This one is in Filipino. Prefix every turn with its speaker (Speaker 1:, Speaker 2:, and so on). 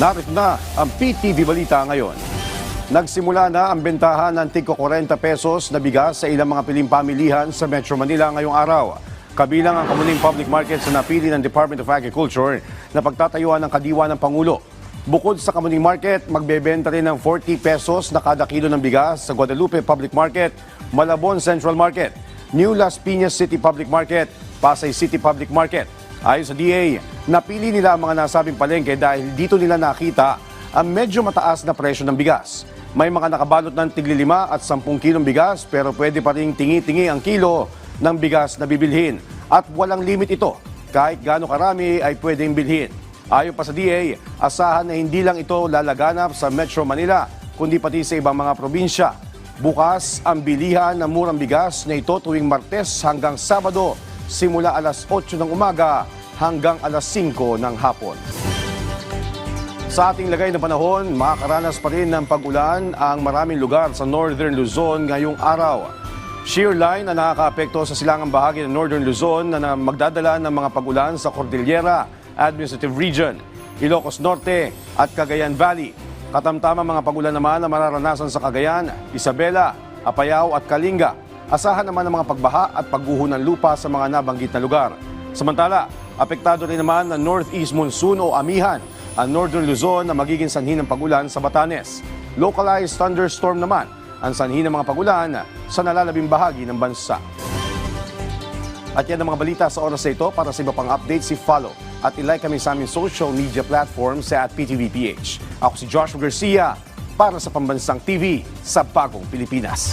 Speaker 1: Narito na ang PTV Balita ngayon. Nagsimula na ang bentahan ng tig 40 pesos na bigas sa ilang mga piling pamilihan sa Metro Manila ngayong araw. Kabilang ang kamuning public market sa napili ng Department of Agriculture na pagtatayuan ng kadiwa ng Pangulo. Bukod sa kamuning market, magbebenta rin ng 40 pesos na kada kilo ng bigas sa Guadalupe Public Market, Malabon Central Market, New Las Piñas City Public Market, Pasay City Public Market. Ayon sa DA, napili nila ang mga nasabing palengke dahil dito nila nakita ang medyo mataas na presyo ng bigas. May mga nakabalot ng tigli 5 at 10 kilong bigas pero pwede pa rin tingi-tingi ang kilo ng bigas na bibilhin. At walang limit ito. Kahit gaano karami ay pwedeng bilhin. Ayon pa sa DA, asahan na hindi lang ito lalaganap sa Metro Manila kundi pati sa ibang mga probinsya. Bukas ang bilihan ng murang bigas na ito tuwing Martes hanggang Sabado simula alas 8 ng umaga hanggang alas 5 ng hapon. Sa ating lagay ng panahon, makakaranas pa rin ng pag-ulan ang maraming lugar sa Northern Luzon ngayong araw. Shear line na nakakaapekto sa silangang bahagi ng Northern Luzon na magdadala ng mga pag-ulan sa Cordillera Administrative Region, Ilocos Norte at Cagayan Valley. Katamtamang mga pag-ulan naman na mararanasan sa Cagayan, Isabela, Apayao at Kalinga. Asahan naman ang mga pagbaha at pagguho ng lupa sa mga nabanggit na lugar. Samantala, apektado rin naman ng Northeast Monsoon o Amihan ang Northern Luzon na magiging sanhi ng pag-ulan sa Batanes. Localized thunderstorm naman ang sanhi ng mga pag-ulan sa nalalabing bahagi ng bansa. At yan ang mga balita sa oras na ito. Para sa iba pang updates, follow at ilike kami sa aming social media platforms sa @PTVPH. Ako si Joshua Garcia para sa Pambansang TV sa Bagong Pilipinas.